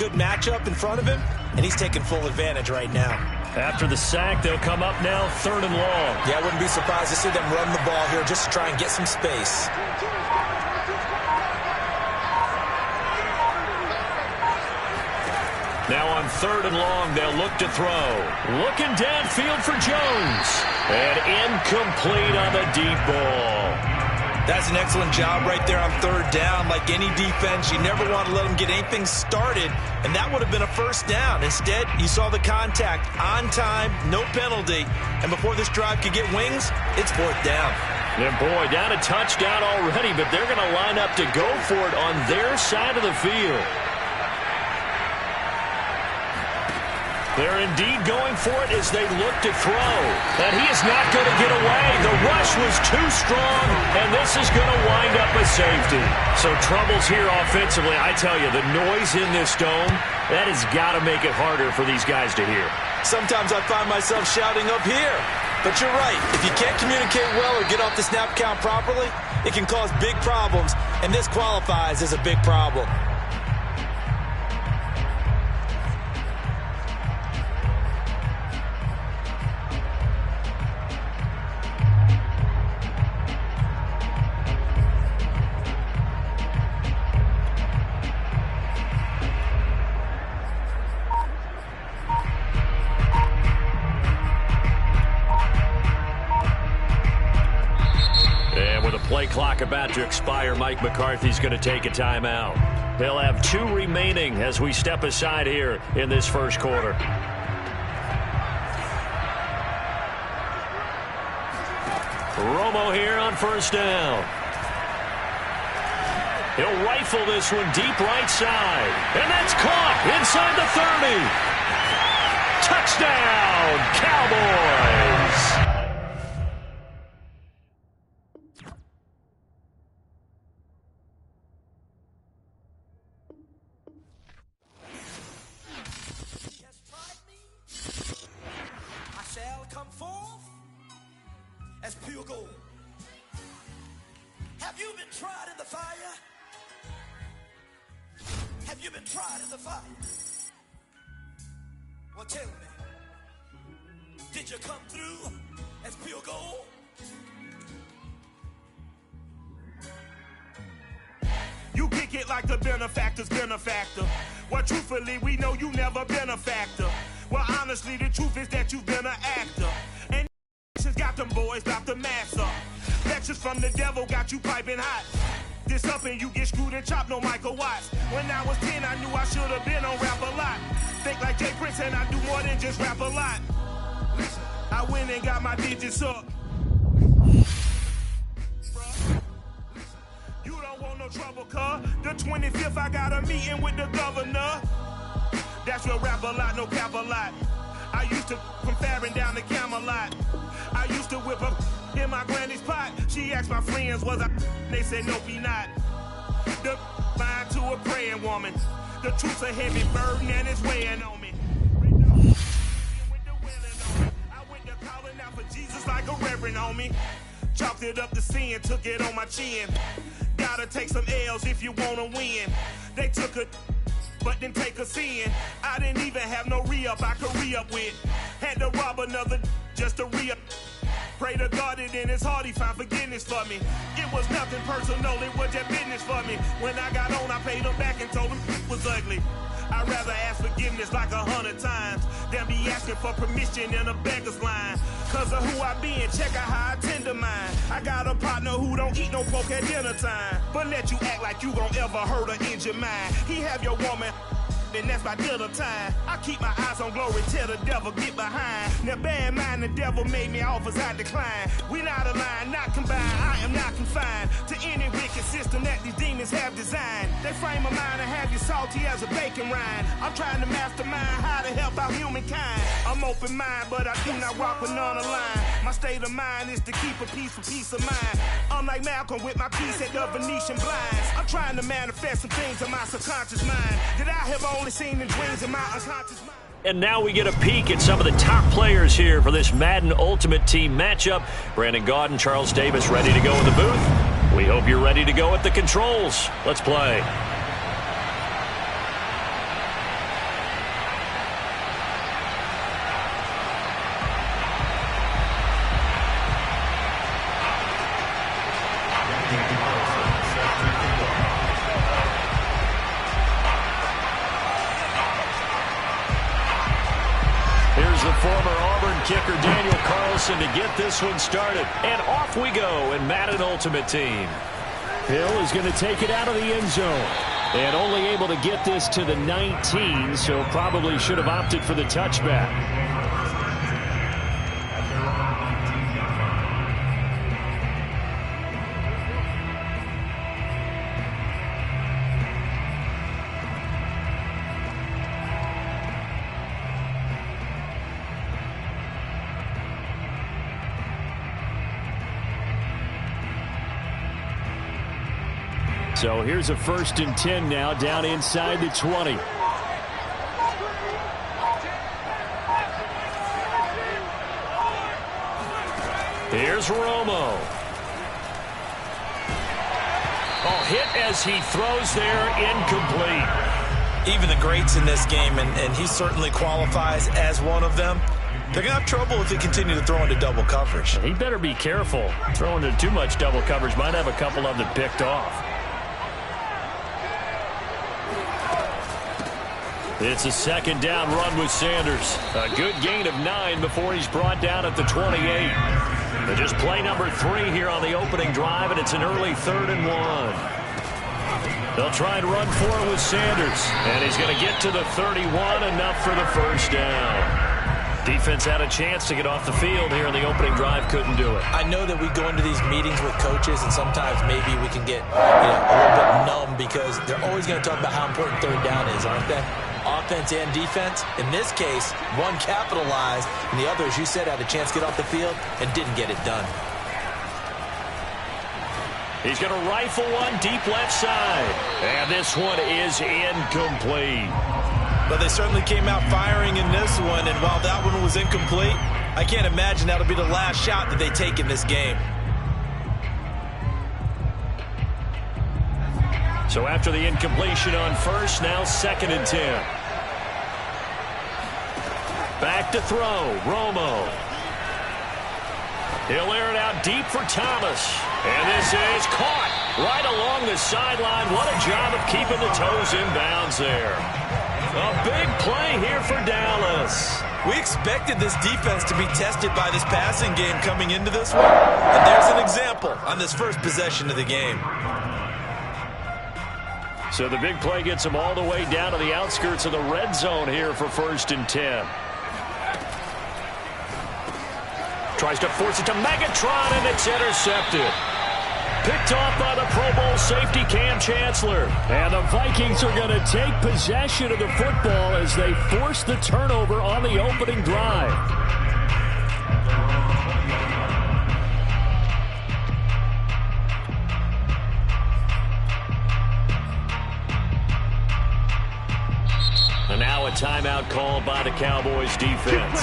Good matchup in front of him, and he's taking full advantage right now. After the sack, they'll come up now 3rd and long. Yeah, I wouldn't be surprised to see them run the ball here just to try and get some space. Now on 3rd and long, they'll look to throw. Looking downfield for Jones. And incomplete on the deep ball. That's an excellent job right there on 3rd down. Like any defense, you never want to let them get anything started, and that would have been a 1st down. Instead, you saw the contact on time, no penalty, and before this drive could get wings, it's 4th down. And boy, down a touchdown already, but they're going to line up to go for it on their side of the field. They're indeed going for it as they look to throw. And he is not going to get away. The rush was too strong, and this is going to wind up a safety. So troubles here offensively. I tell you, the noise in this dome, that has got to make it harder for these guys to hear. Sometimes I find myself shouting up here. But you're right. If you can't communicate well or get off the snap count properly, it can cause big problems, and this qualifies as a big problem. Play clock about to expire. Mike McCarthy's going to take a timeout. They'll have 2 remaining as we step aside here in this first quarter. Romo here on 1st down. He'll rifle this one deep right side. And that's caught inside the 30. Touchdown, Cowboys! Well, tell me, did you come through as pure gold? You kick it like the benefactor's benefactor. Well, truthfully, we know you never been a factor. Well, honestly, the truth is that you've been an actor. And got them boys about to mass up. Lectures from the devil got you piping hot. This up and you get screwed and chopped, no Michael Watts. When I was 10, I knew I should have been on rap a lot. Think like Jay Prince and I do more than just rap a lot. Listen, I went and got my digits up. You don't want no trouble, cuz. The 25th, I got a meeting with the governor. That's your rap a lot, no cap a lot. I used to from Farron down to Camelot. I used to whip up in my granny's pot. She asked my friends, was I? They said, nope, he not. The line to a praying woman. The truth's a heavy burden and it's weighing on me. I went to calling out for Jesus like a reverend on me. Chalked it up to sin, took it on my chin. Gotta take some L's if you wanna win. They took a but didn't take a sin. I didn't even have no re-up I could re-up with. Had to rob another just to re-up. Pray to God that in his heart he found forgiveness for me. It was nothing personal, it was just business for me. When I got on, I paid him back and told him it was ugly. I'd rather ask forgiveness like 100 times than be asking for permission in a beggar's line. Cause of who I be and check out how I tend to mine. I got a partner who don't eat no pork at dinner time, but let you act like you gon' ever hurt or injure mine. He have your woman, and that's my dinner time. I keep my eyes on glory, tell the devil get behind. Now bear in mind the devil made me offers I decline. We not aligned, not combined, I am not confined to any wicked system that these demons have designed. They frame a mind and have you salty as a bacon rind. I'm trying to mastermind how to help out humankind. I'm open mind, but I do not rock with none aligned. My state of mind is to keep a peace of mind. I'm like Malcolm with my piece at the Venetian blinds. I'm trying to manifest some things in my subconscious mind that I have only seen in dreams in my unconscious mind. And now we get a peek at some of the top players here for this Madden Ultimate Team matchup. Brandon Gaudin, Charles Davis ready to go in the booth. We hope you're ready to go at the controls. Let's play. Here's the former Auburn kicker Daniel Carlson to get this one started. And off we go in Madden Ultimate Team. Hill is going to take it out of the end zone. And only able to get this to the 19, so probably should have opted for the touchback. So here's a 1st and 10 now, down inside the 20. Here's Romo. Oh, hit as he throws there, incomplete. Even the greats in this game, and he certainly qualifies as one of them, they're going to have trouble if they continue to throw into double coverage. He better be careful. Throwing into too much double coverage might have a couple of them picked off. It's a 2nd down run with Sanders. A good gain of 9 before he's brought down at the 28. They just play number 3 here on the opening drive, and it's an early 3rd and 1. They'll try and run for it with Sanders. And he's going to get to the 31, enough for the 1st down. Defense had a chance to get off the field here in the opening drive, couldn't do it. I know that we go into these meetings with coaches, and sometimes maybe we can get a little bit numb because they're always going to talk about how important 3rd down is, aren't they? Offense and defense. In this case, one capitalized, and the other, as you said, had a chance to get off the field and didn't get it done. He's going to rifle one deep left side. And this one is incomplete. But they certainly came out firing in this one, and while that one was incomplete, I can't imagine that'll be the last shot that they take in this game. So after the incompletion on 1st, now 2nd and 10. Back to throw, Romo. He'll air it out deep for Thomas. And this is caught right along the sideline. What a job of keeping the toes in bounds there. A big play here for Dallas. We expected this defense to be tested by this passing game coming into this one. And there's an example on this first possession of the game. So the big play gets them all the way down to the outskirts of the red zone here for 1st and 10. Tries to force it to Megatron, and it's intercepted. Picked off by the Pro Bowl safety Cam Chancellor. And the Vikings are going to take possession of the football as they force the turnover on the opening drive. And now a timeout called by the Cowboys defense.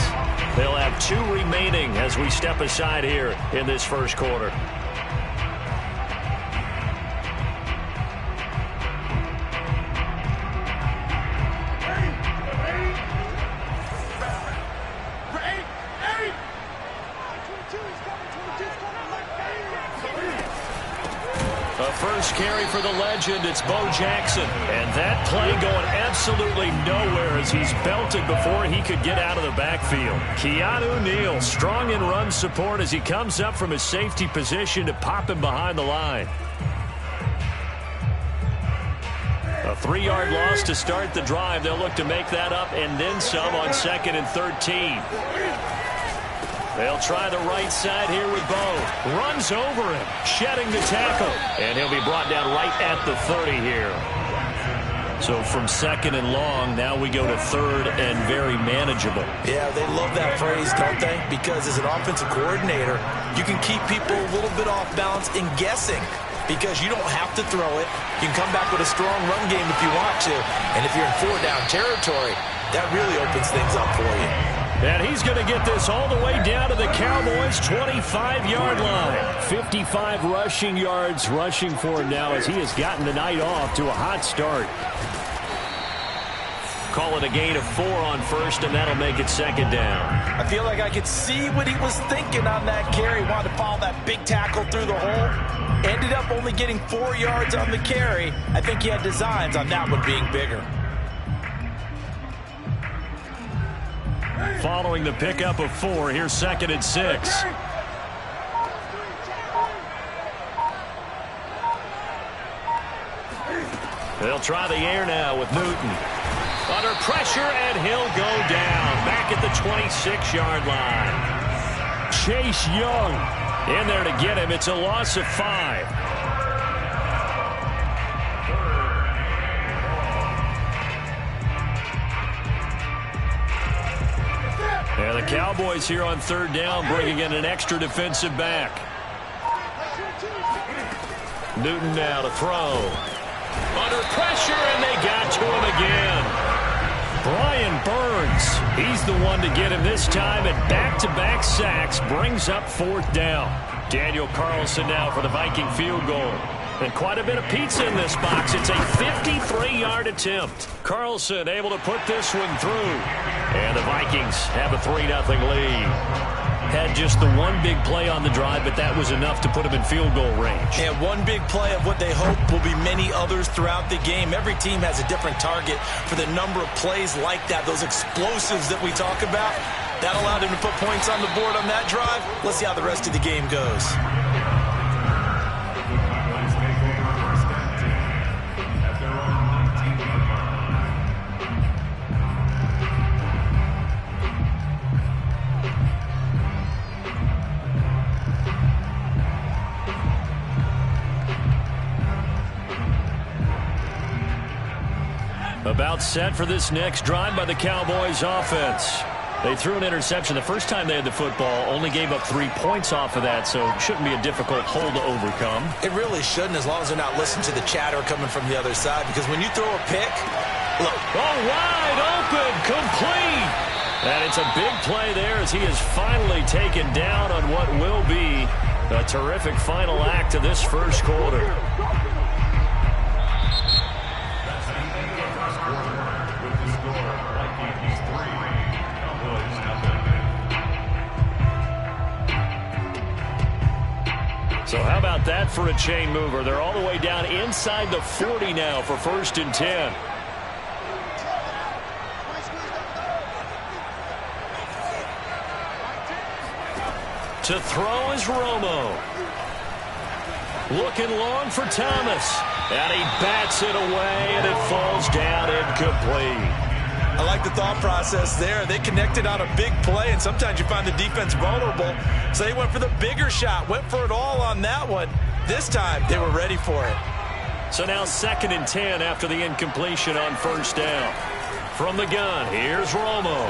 They'll have 2 remaining as we step aside here in this 1st quarter. First carry for the legend, it's Bo Jackson. And that play going absolutely nowhere as he's belted before he could get out of the backfield. Keanu Neal strong in run support as he comes up from his safety position to pop him behind the line. A 3-yard loss to start the drive. They'll look to make that up and then some on 2nd and 13. They'll try the right side here with Bo. Runs over him, shedding the tackle. And he'll be brought down right at the 30 here. So from 2nd and long, now we go to 3rd and very manageable. Yeah, they love that phrase, don't they? Because as an offensive coordinator, you can keep people a little bit off balance and guessing. Because you don't have to throw it. You can come back with a strong run game if you want to. And if you're in 4-down territory, that really opens things up for you. And he's going to get this all the way down to the Cowboys' 25-yard line. 55 rushing yards rushing for him now as he has gotten the night off to a hot start. Call it a gain of 4 on 1st, and that'll make it 2nd down. I feel like I could see what he was thinking on that carry. Wanted to follow that big tackle through the hole. Ended up only getting 4 yards on the carry. I think he had designs on that one being bigger. following the pickup of 4. Here's 2nd and 6. They'll try the air now with Newton. Under pressure, and he'll go down. Back at the 26-yard line. Chase Young in there to get him. It's a loss of 5. And the Cowboys here on 3rd down, bringing in an extra defensive back. Newton now to throw. Under pressure, and they got to him again. Brian Burns, he's the one to get him this time, and back-to-back sacks brings up 4th down. Daniel Carlson now for the Viking field goal. And quite a bit of pizza in this box. It's a 53-yard attempt. Carlson able to put this one through. And the Vikings have a 3-0 lead. Had just the one big play on the drive, but that was enough to put them in field goal range. And one big play of what they hope will be many others throughout the game. Every team has a different target for the number of plays like that, those explosives that we talk about. That allowed him to put points on the board on that drive. Let's see how the rest of the game goes. About set for this next drive by the Cowboys offense. They threw an interception the first time they had the football, only gave up 3 points off of that, so it shouldn't be a difficult hole to overcome. It really shouldn't, as long as they're not listening to the chatter coming from the other side, because when you throw a pick, look. Oh, wide open, complete. And it's a big play there as he is finally taken down on what will be a terrific final act of this first quarter. So how about that for a chain mover? They're all the way down inside the 40 now for 1st and 10. To throw is Romo. Looking long for Thomas. And he bats it away, and it falls down incomplete. I like the thought process there. They connected on a big play, and sometimes you find the defense vulnerable. So they went for the bigger shot, went for it all on that one. This time, they were ready for it. So now 2nd and 10 after the incompletion on 1st down. From the gun, here's Romo.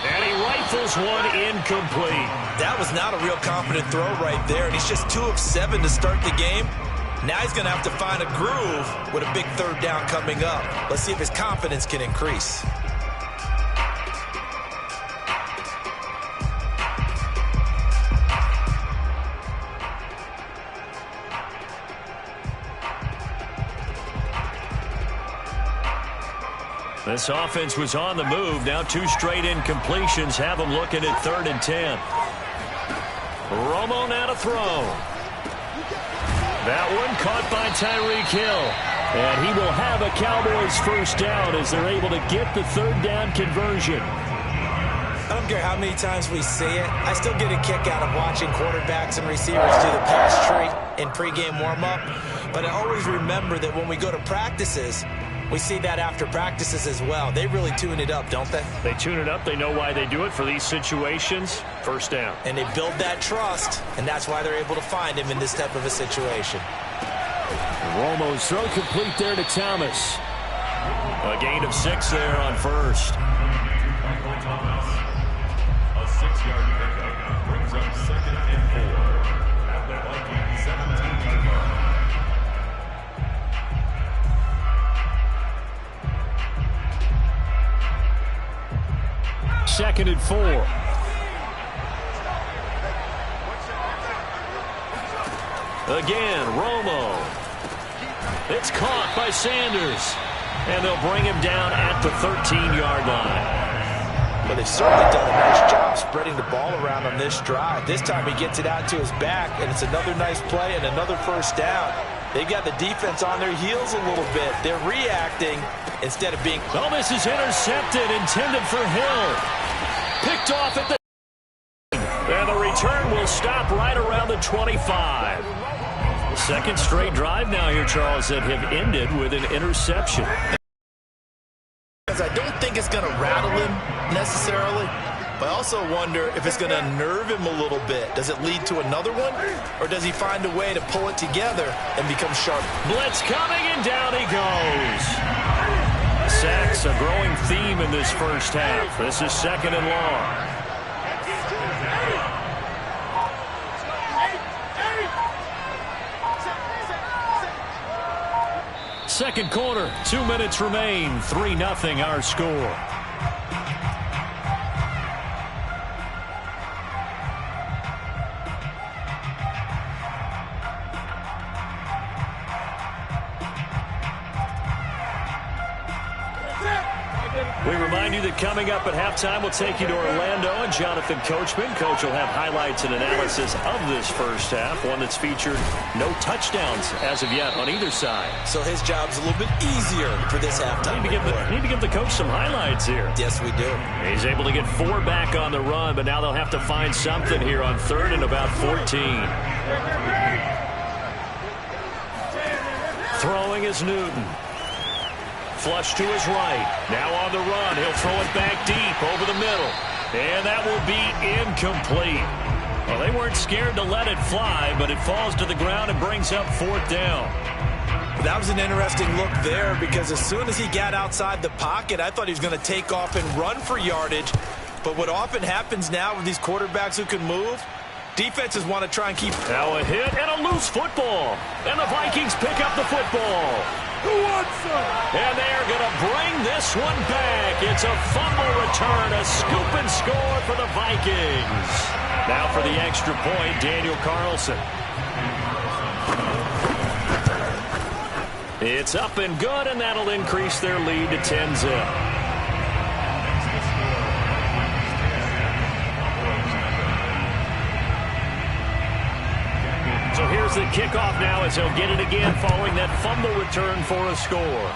And he rifles one incomplete. That was not a real confident throw right there, and he's just 2 of 7 to start the game. Now he's going to have to find a groove with a big 3rd down coming up. Let's see if his confidence can increase. This offense was on the move. Now 2 straight incompletions have them looking at 3rd and 10. Romo now to throw. That one caught by Tyreek Hill. And he will have a Cowboys 1st down as they're able to get the 3rd down conversion. I don't care how many times we see it. I still get a kick out of watching quarterbacks and receivers do the pass tree in pregame warm-up. But I always remember that when we go to practices, we see that after practices as well. They really tune it up, don't they? They tune it up. They know why they do it for these situations. 1st down. And they build that trust, and that's why they're able to find him in this type of a situation. Romo's throw complete there to Thomas. A gain of 6 there on 1st. A 6-yard pickup brings up 2nd and 4 at the Vikings 17-yard line. 2nd and 4. Again, Romo. It's caught by Sanders. And they'll bring him down at the 13-yard line. But they've certainly done a nice job spreading the ball around on this drive. This time he gets it out to his back, and it's another nice play and another 1st down. They've got the defense on their heels a little bit. They're reacting instead of being... Oh, this is intercepted, intended for Hill. Picked off at the... And the return will stop right around the 25. The second straight drive now here, Charles, that have ended with an interception. I don't think it's going to rattle him necessarily, but I also wonder if it's going to unnerve him a little bit. Does it lead to another one, or does he find a way to pull it together and become sharp? Blitz coming, and down he goes. Sacks, a growing theme in this first half. This is second and long. Second quarter, 2 minutes remain. 3-0 our score. We remind you that coming up at halftime, we'll take you to Orlando and Jonathan Coachman. Coach will have highlights and analysis of this first half, one that's featured no touchdowns as of yet on either side. So his job's a little bit easier for this halftime. Need to give the coach some highlights here. Yes, we do. He's able to get 4 back on the run, but now they'll have to find something here on 3rd and about 14. Throwing is Newton. Flush to his right. Now on the run. He'll throw it back deep over the middle. And that will be incomplete. Well, they weren't scared to let it fly, but it falls to the ground and brings up 4th down. That was an interesting look there, because as soon as he got outside the pocket, I thought he was going to take off and run for yardage. But what often happens now with these quarterbacks who can move, defenses want to try and keep... Now a hit and a loose football. And the Vikings pick up the football. Who wants some? And they're going to bring this one back. It's a fumble return, a scoop and score for the Vikings. Now for the extra point, Daniel Carlson. It's up and good, and that'll increase their lead to 10-0. So here's the kickoff now as he'll get it again following that fumble return for a score.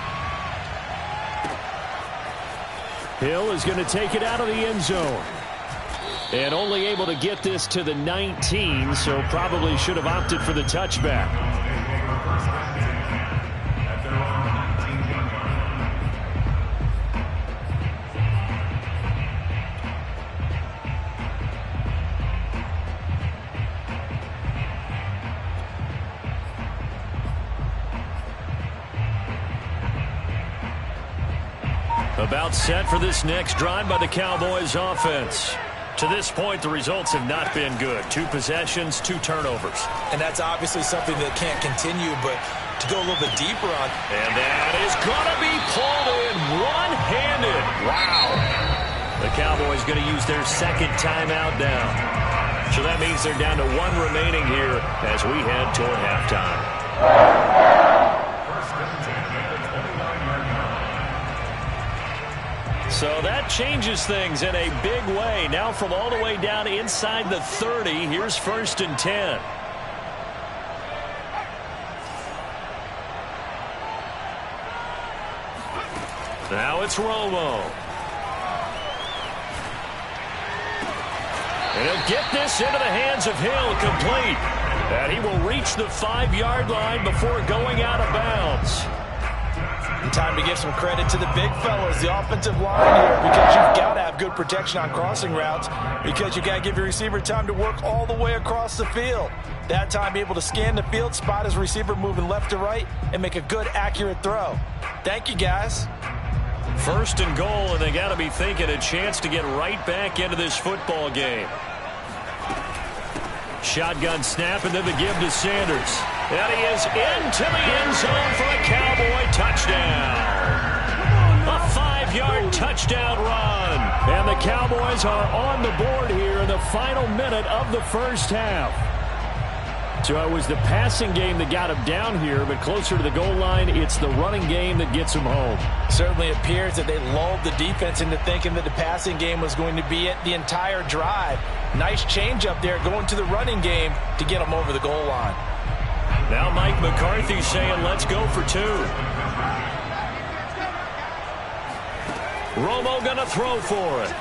Hill is going to take it out of the end zone. And only able to get this to the 19, so probably should have opted for the touchback. About set for this next drive by the Cowboys offense. To this point, the results have not been good. 2 possessions, 2 turnovers. And that's obviously something that can't continue, but to go a little bit deeper on. And that is going to be pulled in one-handed. Wow. The Cowboys going to use their second timeout now. So that means they're down to 1 remaining here as we head toward halftime. So that changes things in a big way. Now from all the way down inside the 30, here's 1st and 10. Now it's Romo. And he'll get this into the hands of Hill, complete. And he will reach the 5-yard line before going out of bounds. Time to give some credit to the big fellas, the offensive line here, because you've got to have good protection on crossing routes, because you've got to give your receiver time to work all the way across the field. That time, be able to scan the field, spot his receiver moving left to right, and make a good, accurate throw. Thank you, guys. 1st and goal, and they got to be thinking a chance to get right back into this football game. Shotgun snap, and then the give to Sanders. And he is into the end zone for a Cowboy touchdown. A 5-yard touchdown run. And the Cowboys are on the board here in the final minute of the first half. So it was the passing game that got him down here, but closer to the goal line, it's the running game that gets him home. Certainly appears that they lulled the defense into thinking that the passing game was going to be it the entire drive. Nice change up there going to the running game to get them over the goal line. Now Mike McCarthy saying, let's go for 2. Romo going to throw for it.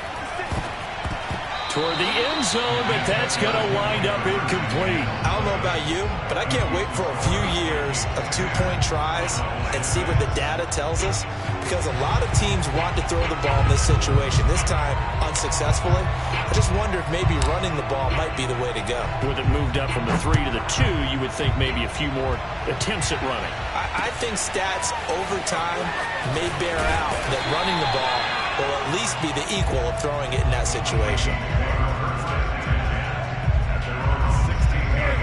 Toward the end zone, but that's going to wind up incomplete. I don't know about you, but I can't wait for a few years of 2-point tries and see what the data tells us, because a lot of teams want to throw the ball in this situation, this time unsuccessfully. I just wonder if maybe running the ball might be the way to go. With it moved up from the 3 to the 2, you would think maybe a few more attempts at running. I think stats over time may bear out that running the ball will at least be the equal of throwing it in that situation.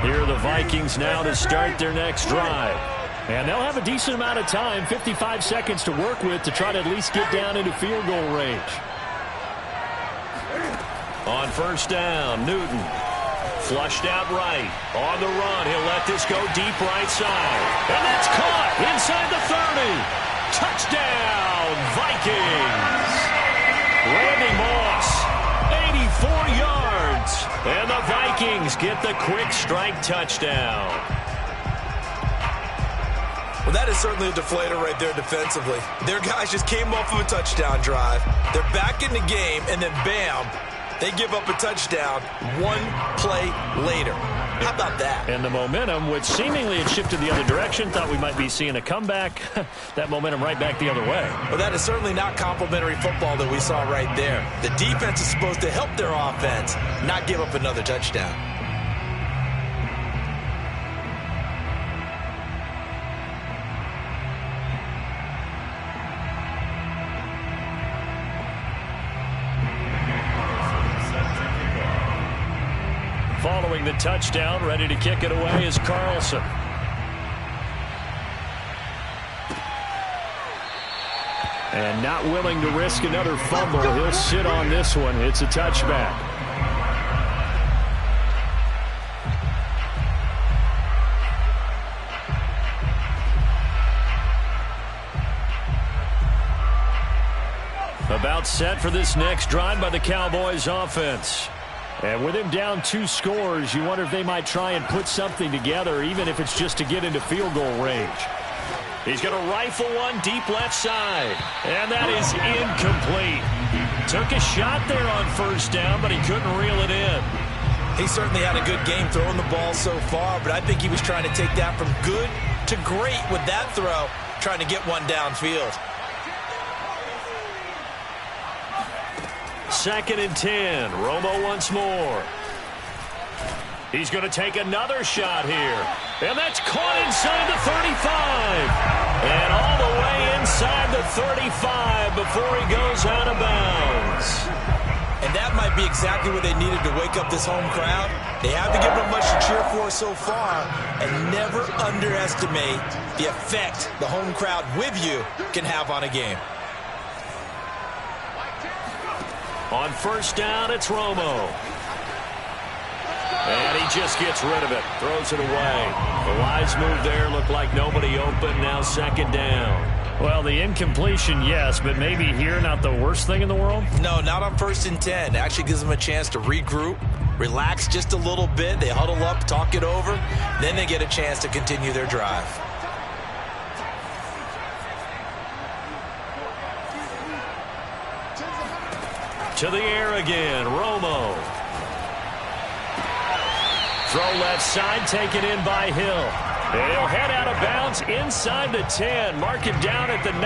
Here are the Vikings now to start their next drive. And they'll have a decent amount of time, 55 seconds to work with, to try to at least get down into field goal range. On first down, Newton. Flushed out right. On the run, he'll let this go deep right side. And that's caught inside the 30. Touchdown, Vikings. Randy Moss, 84 yards. And the Vikings get the quick strike touchdown. Well, that is certainly a deflator right there defensively. Their guys just came off of a touchdown drive. They're back in the game, and then bam, they give up a touchdown 1 play later. How about that? And the momentum, which seemingly had shifted the other direction, thought we might be seeing a comeback. That momentum right back the other way. Well, that is certainly not complimentary football that we saw right there. The defense is supposed to help their offense, not give up another touchdown. Following the touchdown, ready to kick it away is Carlson. And not willing to risk another fumble. He'll sit on this one. It's a touchback. About set for this next drive by the Cowboys offense. And with him down 2 scores, you wonder if they might try and put something together, even if it's just to get into field goal range. He's going to rifle one deep left side. And that is incomplete. Took a shot there on first down, but he couldn't reel it in. He certainly had a good game throwing the ball so far, but I think he was trying to take that from good to great with that throw, trying to get one downfield. 2nd and 10. Romo once more. He's going to take another shot here. And that's caught inside the 35. And all the way inside the 35 before he goes out of bounds. And that might be exactly what they needed to wake up this home crowd. They haven't given them much to cheer for so far. And never underestimate the effect the home crowd with you can have on a game. On first down, it's Romo. And he just gets rid of it. Throws it away. The wise move there. Looked like nobody open. Now 2nd down. Well, the incompletion, yes, but maybe here not the worst thing in the world? No, not on 1st and 10. It actually gives them a chance to regroup, relax just a little bit. They huddle up, talk it over. Then they get a chance to continue their drive. To the air again, Romo. Throw left side, taken in by Hill. And he'll head out of bounds inside the 10. Mark him down at the 9.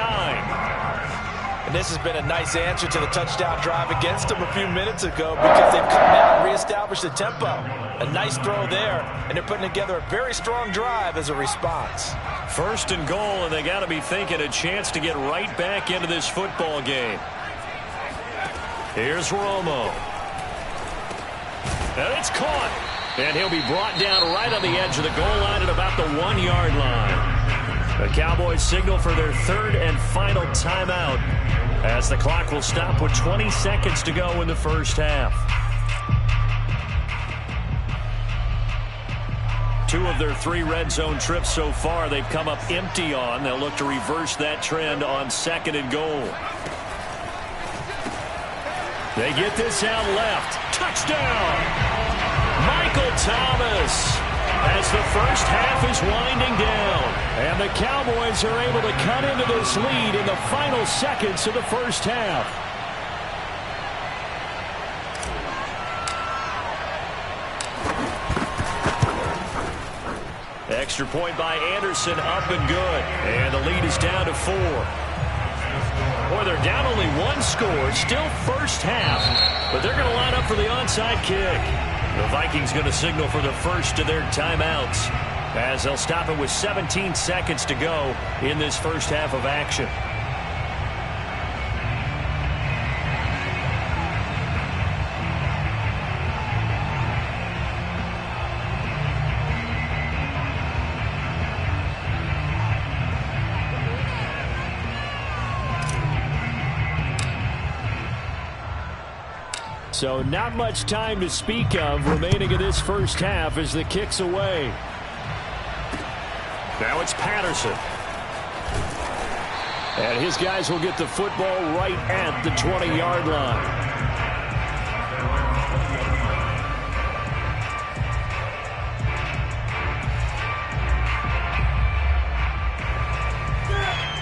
And this has been a nice answer to the touchdown drive against them a few minutes ago, because they've come out and reestablished the tempo. A nice throw there, and they're putting together a very strong drive as a response. 1st and goal, and they got to be thinking a chance to get right back into this football game. Here's Romo. And it's caught. And he'll be brought down right on the edge of the goal line at about the 1-yard line. The Cowboys signal for their 3rd and final timeout, as the clock will stop with 20 seconds to go in the first half. 2 of their 3 red zone trips so far they've come up empty on. They'll look to reverse that trend on 2nd and goal. They get this out left. Touchdown! Michael Thomas. as the first half is winding down. And the Cowboys are able to cut into this lead in the final seconds of the first half. Extra point by Anderson, up and good. And the lead is down to 4. Boy, they're down only 1 score, still first half, but they're going to line up for the onside kick. The Vikings going to signal for the first of their timeouts as they'll stop it with 17 seconds to go in this first half of action. So not much time to speak of remaining in this first half as the kick's away. Now it's Patterson. And his guys will get the football right at the 20-yard line.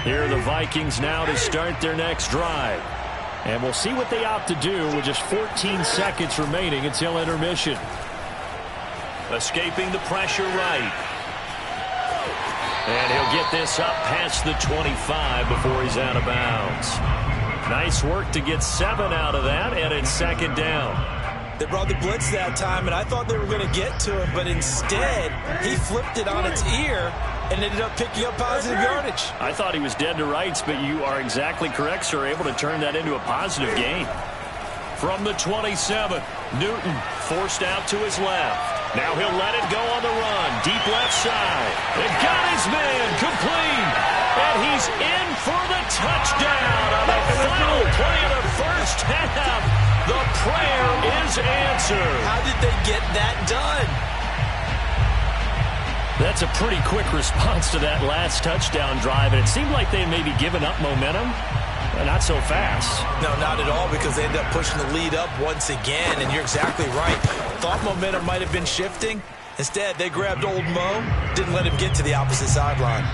Here are the Vikings now to start their next drive. And we'll see what they opt to do with just 14 seconds remaining until intermission. Escaping the pressure right. And he'll get this up past the 25 before he's out of bounds. Nice work to get 7 out of that, and it's second down. They brought the blitz that time, and I thought they were going to get to him, but instead he flipped it on its ear and ended up picking up positive yardage. I thought he was dead to rights, but you are exactly correct, sir. Able to turn that into a positive gain. From the 27, Newton forced out to his left. Now he'll let it go on the run. Deep left side. It got his man complete. And he's in for the touchdown on the final play of the first half. The prayer is answered. How did they get that done? That's a pretty quick response to that last touchdown drive, and it seemed like they may be giving up momentum. Not so fast. No, not at all, because they end up pushing the lead up once again, and you're exactly right. Thought momentum might have been shifting. Instead, they grabbed old Mo, didn't let him get to the opposite sideline.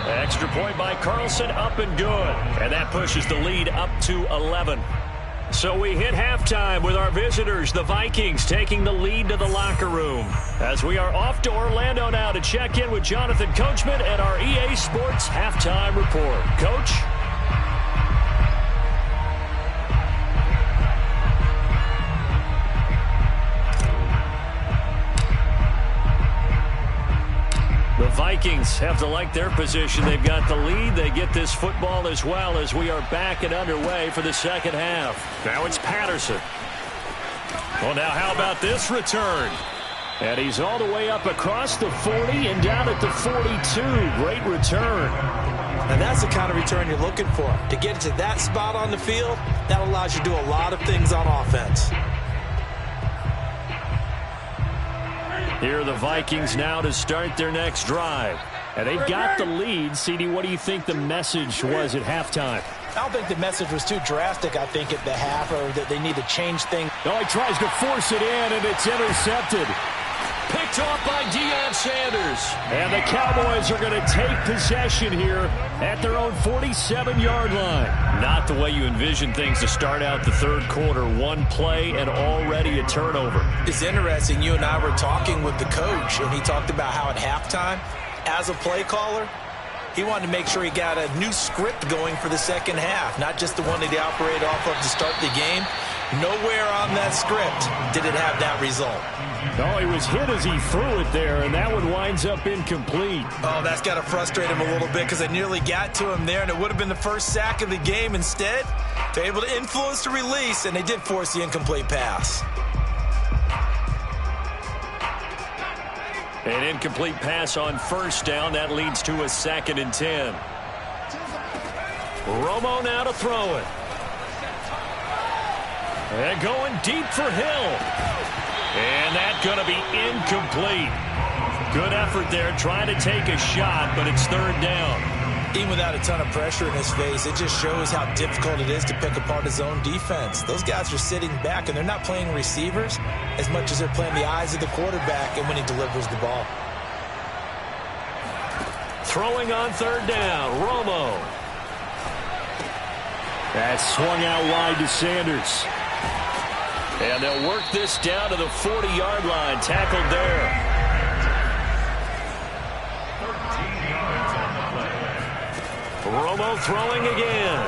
Extra point by Carlson, up and good. And that pushes the lead up to 11. So we hit halftime with our visitors, the Vikings, taking the lead to the locker room. As we are off to Orlando now to check in with Jonathan Coachman and our EA Sports Halftime Report. Coach? The Vikings have to like their position. They've got the lead. They get this football as well as we are back and underway for the second half. Now it's Patterson. Well, now how about this return? And he's all the way up across the 40 and down at the 42. Great return. And that's the kind of return you're looking for. To get to that spot on the field, that allows you to do a lot of things on offense. Here are the Vikings now to start their next drive. And they've got the lead. CD, what do you think the message was at halftime? I don't think the message was too drastic, I think, at the half, or that they need to change things. Oh, he tries to force it in, and it's intercepted. Picked off by Deion Sanders. And the Cowboys are going to take possession here at their own 47-yard line. Not the way you envision things to start out the third quarter. One play and already a turnover. It's interesting. You and I were talking with the coach, and he talked about how at halftime, as a play caller, he wanted to make sure he got a new script going for the second half, not just the one that he operated off of to start the game. Nowhere on that script did it have that result. Oh, he was hit as he threw it there, and that one winds up incomplete. Oh, that's got to frustrate him a little bit because they nearly got to him there, and it would have been the first sack of the game. Instead, they're able to influence the release, and they did force the incomplete pass. An incomplete pass on first down. That leads to a 2nd and 10. Romo now to throw it. And going deep for Hill. And that's going to be incomplete. Good effort there trying to take a shot, but it's third down. Even without a ton of pressure in his face, it just shows how difficult it is to pick apart his own defense. Those guys are sitting back, and they're not playing receivers as much as they're playing the eyes of the quarterback and when he delivers the ball. Throwing on third down, Romo. That's swung out wide to Sanders. And they'll work this down to the 40-yard line, tackled there. 13 yards on the play. Romo throwing again.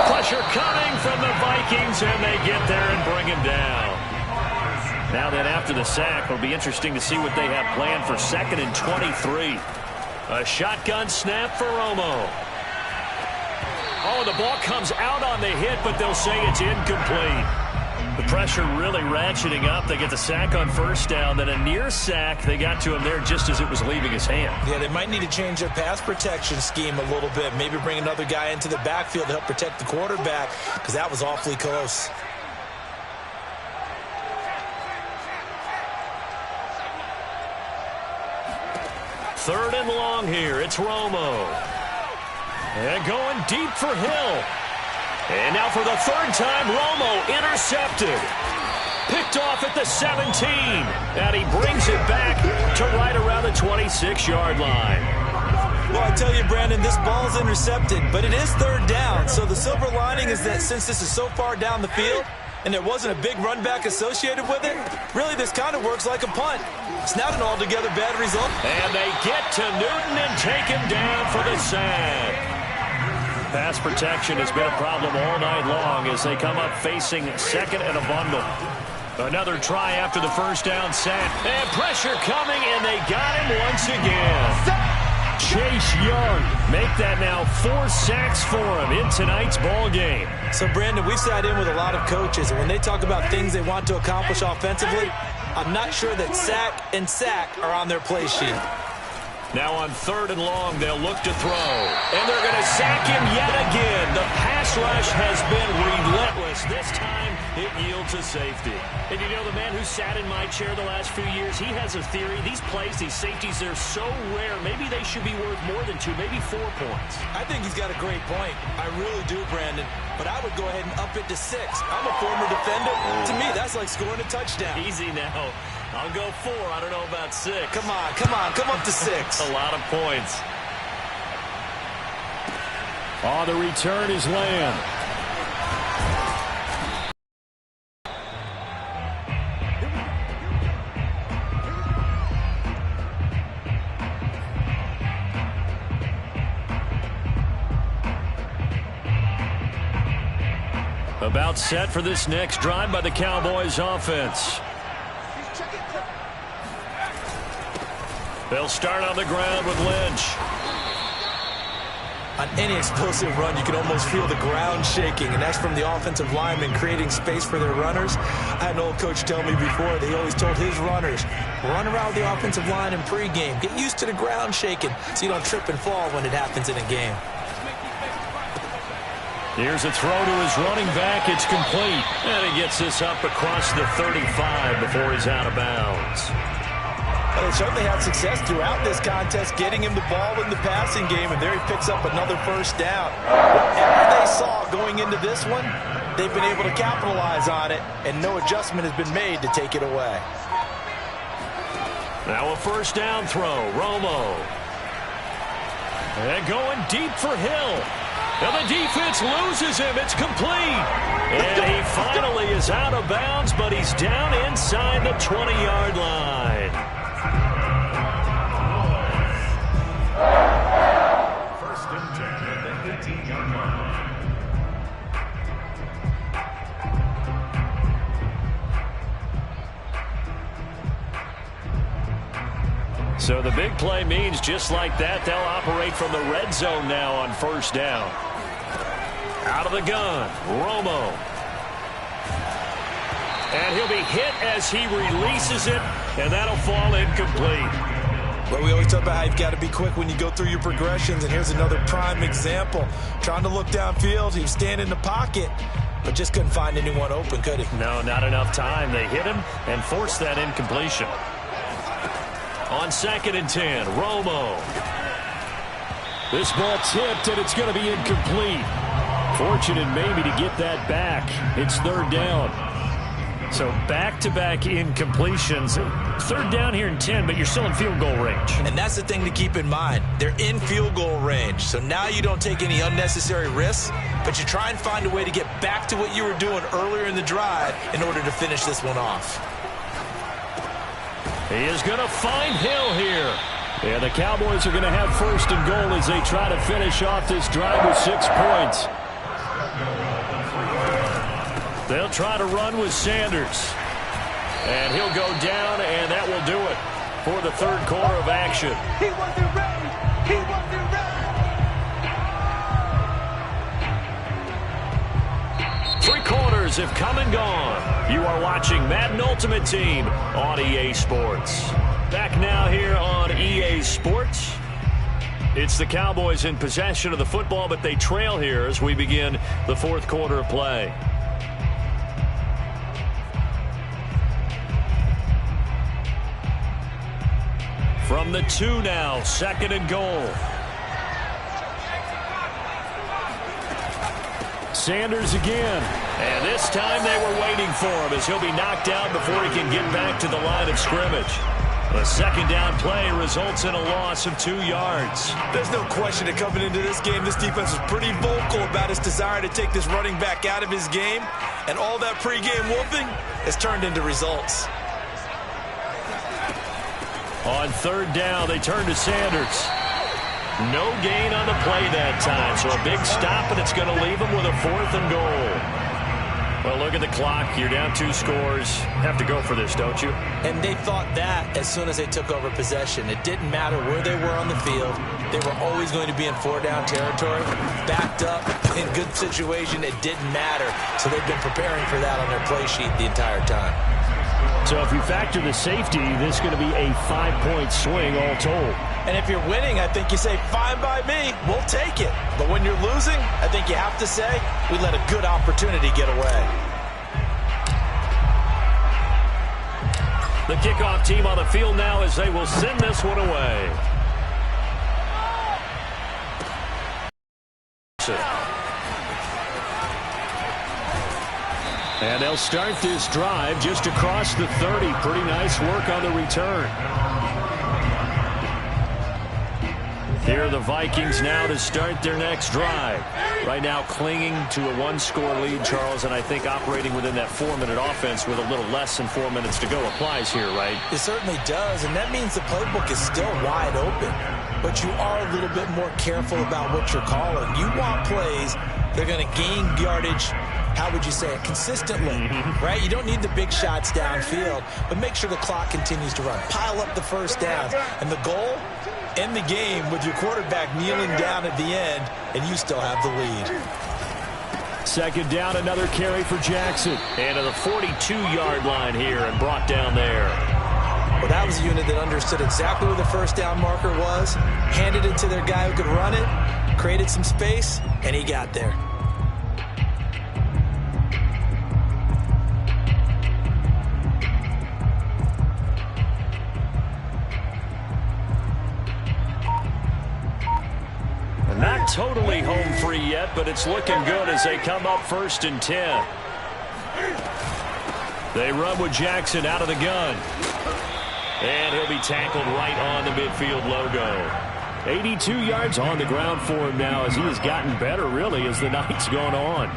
Pressure coming from the Vikings, and they get there and bring him down. Now then, after the sack, it'll be interesting to see what they have planned for 2nd and 23. A shotgun snap for Romo. Oh, the ball comes out on the hit, but they'll say it's incomplete. The pressure really ratcheting up. They get the sack on first down, then a near sack. They got to him there just as it was leaving his hand. Yeah, they might need to change their pass protection scheme a little bit. Maybe bring another guy into the backfield to help protect the quarterback, because that was awfully close. Third and long here. It's Romo. And going deep for Hill. And now for the third time, Romo intercepted. Picked off at the 17. And he brings it back to right around the 26-yard line. Well, I tell you, Brandon, this ball's intercepted, but it is third down. So the silver lining is that since this is so far down the field and there wasn't a big run back associated with it, really this kind of works like a punt. It's not an altogether bad result. And they get to Newton and take him down for the sack. Pass protection has been a problem all night long as they come up facing second and a bundle. Another try after the first down sack. And pressure coming, and they got him once again. Chase Young make that now 4 sacks for him in tonight's ball game. So, Brandon, we've sat in with a lot of coaches, and when they talk about things they want to accomplish offensively, I'm not sure that sack and sack are on their play sheet. Now on third and long, they'll look to throw. And they're going to sack him yet again. The pass rush has been relentless. This time, it yields a safety. And you know, the man who sat in my chair the last few years, he has a theory. These plays, these safeties, they're so rare. Maybe they should be worth more than 2, maybe 4 points. I think he's got a great point. I really do, Brandon. But I would go ahead and up it to 6. I'm a former defender. To me, that's like scoring a touchdown. Easy now. I'll go 4. I don't know about 6. Come on. Come up to 6. A lot of points. Oh, the return is Lamb. About set for this next drive by the Cowboys offense. They'll start on the ground with Lynch. On any explosive run, you can almost feel the ground shaking, and that's from the offensive linemen creating space for their runners. I had an old coach tell me before, they always told his runners, run around the offensive line in pregame. Get used to the ground shaking so you don't trip and fall when it happens in a game. Here's a throw to his running back. It's complete. And he gets this up across the 35 before he's out of bounds. Well, they certainly had success throughout this contest, getting him the ball in the passing game, and there he picks up another first down. Whatever they saw going into this one, they've been able to capitalize on it, and no adjustment has been made to take it away. Now a first down throw, Romo. And going deep for Hill. Now the defense loses him. It's complete. And he finally is out of bounds, but he's down inside the 20-yard line. First and 10 at the 18-yard line. So the big play means just like that, they'll operate from the red zone now on first down. Out of the gun, Romo. And he'll be hit as he releases it, and that'll fall incomplete. Well, we always talk about how you've got to be quick when you go through your progressions, and here's another prime example. Trying to look downfield, he was standing in the pocket, but just couldn't find anyone open, could he? No, not enough time. They hit him and forced that incompletion. On 2nd and 10, Romo. This ball tipped, and it's going to be incomplete. Fortunate maybe to get that back. It's 3rd down. So back-to-back incompletions. 3rd down here in 10, but you're still in field goal range. And that's the thing to keep in mind. They're in field goal range. So now you don't take any unnecessary risks, but you try and find a way to get back to what you were doing earlier in the drive in order to finish this one off. He is going to find Hill here. Yeah, the Cowboys are going to have 1st and goal as they try to finish off this drive with 6 points. They'll try to run with Sanders. And he'll go down, and that will do it for the 3rd quarter of action. He wasn't ready. He wasn't ready. 3 quarters have come and gone. You are watching Madden Ultimate Team on EA Sports. Back now here on EA Sports. It's the Cowboys in possession of the football, but they trail here as we begin the 4th quarter of play. From the 2 now, 2nd and goal. Sanders again. And this time they were waiting for him as he'll be knocked out before he can get back to the line of scrimmage. A 2nd down play results in a loss of 2 yards. There's no question that coming into this game, this defense was pretty vocal about its desire to take this running back out of his game. And all that pregame wolfing has turned into results. On 3rd down, they turn to Sanders. No gain on the play that time, so a big stop, and it's going to leave them with a 4th and goal. Well, look at the clock. You're down 2 scores. Have to go for this, don't you? And they thought that as soon as they took over possession. It didn't matter where they were on the field. They were always going to be in 4-down territory. Backed up, in good situation, it didn't matter. So they've been preparing for that on their play sheet the entire time. So if you factor the safety, this is going to be a 5-point swing all told. And if you're winning, I think you say, fine by me, we'll take it. But when you're losing, I think you have to say, we let a good opportunity get away. The kickoff team on the field now as they will send this one away. And they'll start this drive just across the 30. Pretty nice work on the return. Here are the Vikings now to start their next drive. Right now clinging to a 1-score lead, Charles, and I think operating within that 4-minute offense with a little less than 4 minutes to go applies here, right? It certainly does, and that means the playbook is still wide open. But you are a little bit more careful about what you're calling. You want plays that are going to gain yardage, how would you say it, consistently, right? You don't need the big shots downfield, but make sure the clock continues to run. Pile up the 1st downs, and the goal, end the game with your quarterback kneeling down at the end, and you still have the lead. 2nd down, another carry for Jackson. And to the 42-yard line here and brought down there. Well, that was a unit that understood exactly where the 1st down marker was, handed it to their guy who could run it, created some space, and he got there. Not totally home free yet, but it's looking good as they come up 1st and 10. They run with Jackson out of the gun. And he'll be tackled right on the midfield logo. 82 yards on the ground for him now as he has gotten better, really, as the night's gone on.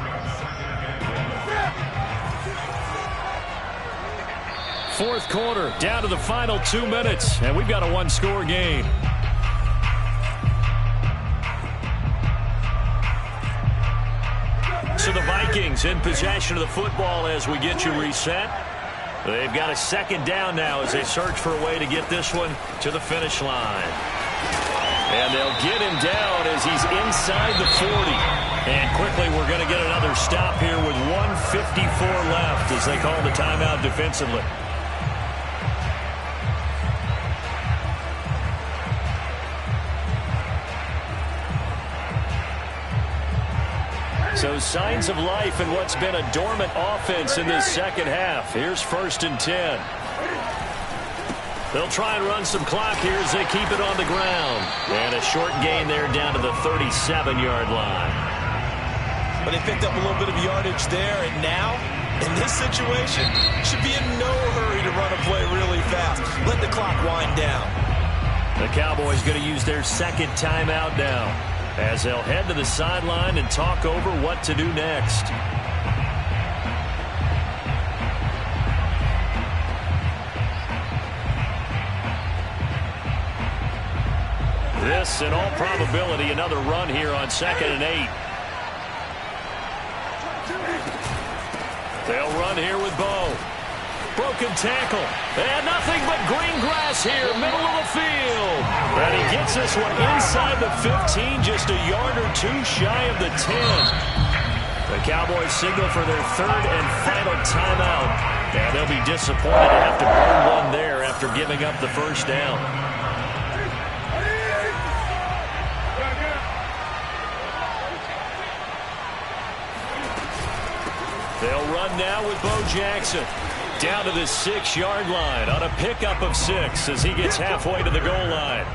4th quarter, down to the final 2 minutes, and we've got a 1-score game. So the Vikings in possession of the football as we get you reset. They've got a 2nd down now as they search for a way to get this one to the finish line. And they'll get him down as he's inside the 40. And quickly we're going to get another stop here with 1:54 left as they call the timeout defensively. So signs of life in what's been a dormant offense in this 2nd half. Here's 1st and 10. They'll try and run some clock here as they keep it on the ground. And a short gain there down to the 37-yard line. But they picked up a little bit of yardage there, and now, in this situation, should be in no hurry to run a play really fast. Let the clock wind down. The Cowboys going to use their second timeout now, as they'll head to the sideline and talk over what to do next. This, in all probability, another run here on 2nd and 8. They'll run here with Bo. Broken tackle. And nothing but green grass here, middle of the field. And he gets this one inside the 15, just a yard or two shy of the 10. The Cowboys signal for their third and final timeout. And they'll be disappointed to have to burn one there after giving up the first down. They'll run now with Bo Jackson. Down to the 6-yard line on a pickup of 6 as he gets halfway to the goal line.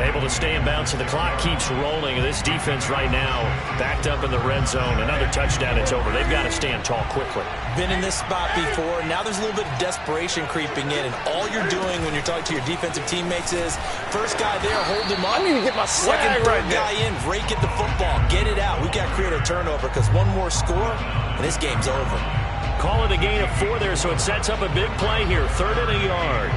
Able to stay in bounds, so the clock keeps rolling. This defense right now backed up in the red zone. Another touchdown, it's over. They've got to stand tall quickly. Been in this spot before. Now there's a little bit of desperation creeping in, and all you're doing when you're talking to your defensive teammates is first guy there, hold him up. I need to get my Second, swag third right guy in, rake at the football. Get it out. We've got to create a turnover because one more score, and this game's over. Call it a gain of 4 there, so it sets up a big play here. 3rd and a yard.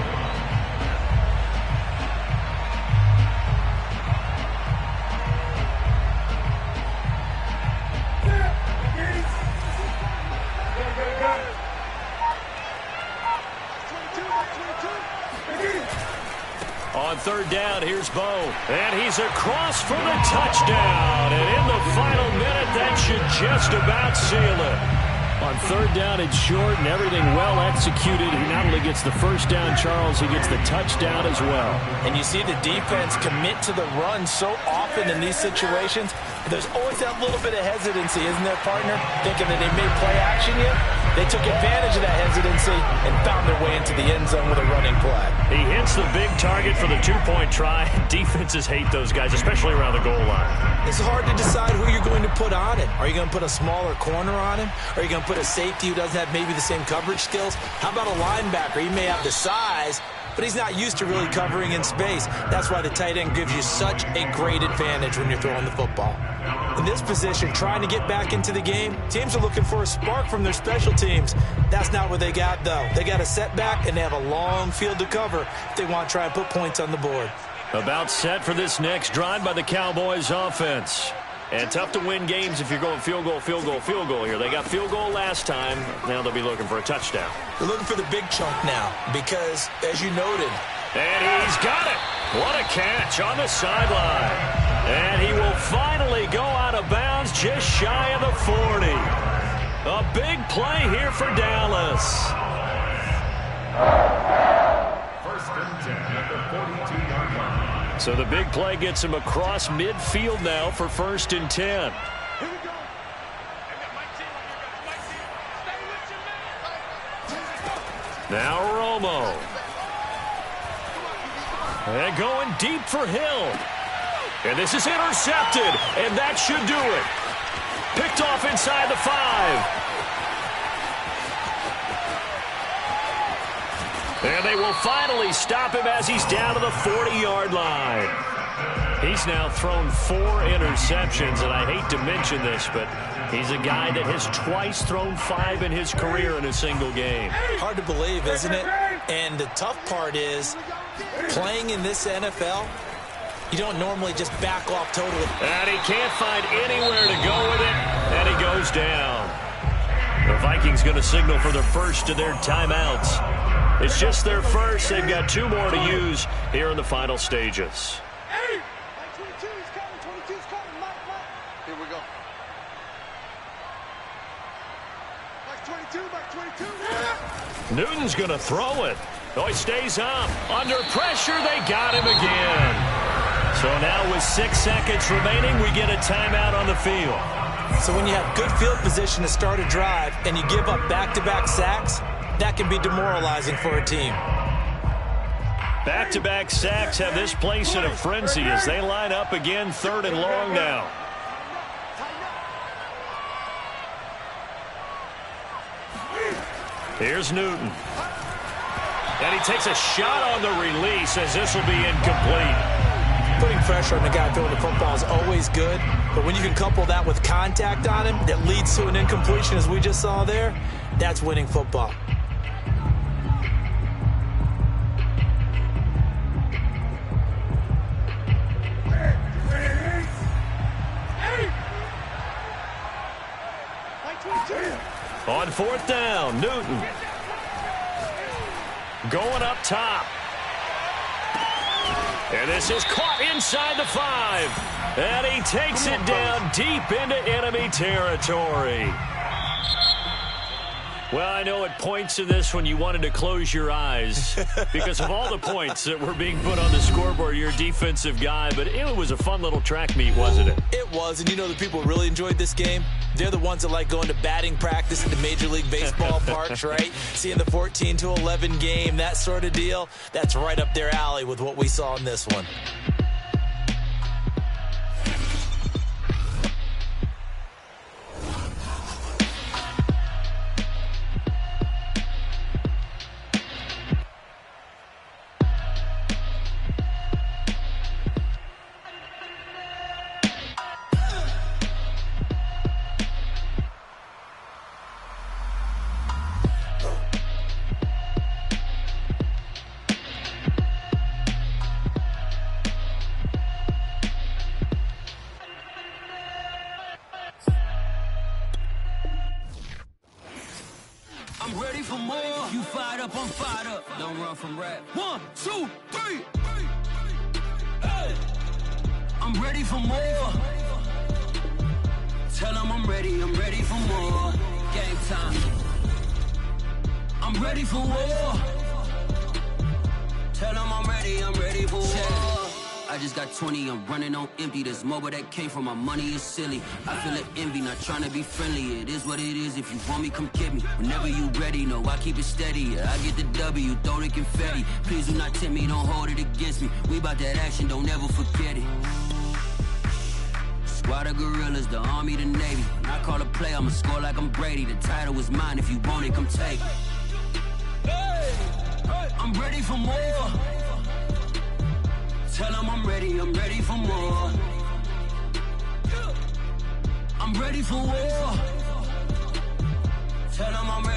On 3rd down, here's Bo. And he's across for the touchdown. And in the final minute, that should just about seal it. On 3rd down and short and everything well executed, he not only gets the first down, Charles, he gets the touchdown as well. And you see the defense commit to the run so often in these situations. There's always that little bit of hesitancy, isn't there, partner? Thinking that they may play action you. They took advantage of that hesitancy and found their way into the end zone with a running play. He hits the big target for the 2-point try. Defenses hate those guys, especially around the goal line. It's hard to decide who you're going to put on him. Are you going to put a smaller corner on him? Are you going to put a safety who doesn't have maybe the same coverage skills? How about a linebacker? He may have the size, but he's not used to really covering in space. That's why the tight end gives you such a great advantage when you're throwing the football. In this position, trying to get back into the game, teams are looking for a spark from their special teams. That's not what they got, though. They got a setback, and they have a long field to cover if they want to try and put points on the board. About set for this next drive by the Cowboys offense. And tough to win games if you're going field goal, field goal, field goal here. They got field goal last time. Now they'll be looking for a touchdown. They're looking for the big chunk now because, as you noted, and he's got it. What a catch on the sideline. And he will finally go out of bounds just shy of the 40. A big play here for Dallas. 1st and 10 at the 42-yard line. So the big play gets him across midfield now for 1st and 10. Now Romo. And going deep for Hill. And this is intercepted, and that should do it. Picked off inside the 5. And they will finally stop him as he's down to the 40-yard line. He's now thrown 4 interceptions, and I hate to mention this, but he's a guy that has twice thrown 5 in his career in a single game. Hard to believe, isn't it? And the tough part is, playing in this NFL, you don't normally just back off totally. And he can't find anywhere to go with it, and he goes down. The Vikings going to signal for their first of their timeouts. It's just their first. They've got 2 more to use here in the final stages. Here we go. Back 22, back 22. Newton's going to throw it. Oh, he stays up. Under pressure, they got him again. So now with 6 seconds remaining, we get a timeout on the field. So when you have good field position to start a drive and you give up back-to-back sacks, that can be demoralizing for a team. Back-to-back sacks have this place in a frenzy as they line up again, 3rd and long now. Here's Newton. And he takes a shot on the release as this will be incomplete. Putting pressure on the guy throwing the football is always good, but when you can couple that with contact on him that leads to an incompletion as we just saw there, that's winning football. On 4th down, Newton. Going up top. And this is caught inside the 5. And he takes it down deep into enemy territory. Well, I know at points in this when you wanted to close your eyes because of all the points that were being put on the scoreboard. You're a defensive guy, but it was a fun little track meet, wasn't it? It was, and you know the people who really enjoyed this game? They're the ones that like going to batting practice at the Major League Baseball parks, right? Seeing the 14-11 game, that sort of deal. That's right up their alley with what we saw in this one. I'm ready for more. You fired up, I'm fired up. Don't run from rap. 1, 2, 3. Hey. I'm ready for more. Tell them I'm ready for more. Game time. I'm ready for war. Tell them I'm ready for war. I just got 20, I'm running on empty. This mobile that came from my money is silly. I feel it envy, not trying to be friendly. It is what it is, if you want me, come get me. Whenever you ready, no, I keep it steady. Yeah, I get the W, throw the confetti. Please do not tempt me, don't hold it against me. We about that action, don't ever forget it. Squad of gorillas, the army, the navy. When I call a play, I'ma score like I'm Brady. The title is mine, if you want it, come take it. Hey, I'm ready for more. Tell them I'm ready for more. I'm ready for war. Tell them I'm ready.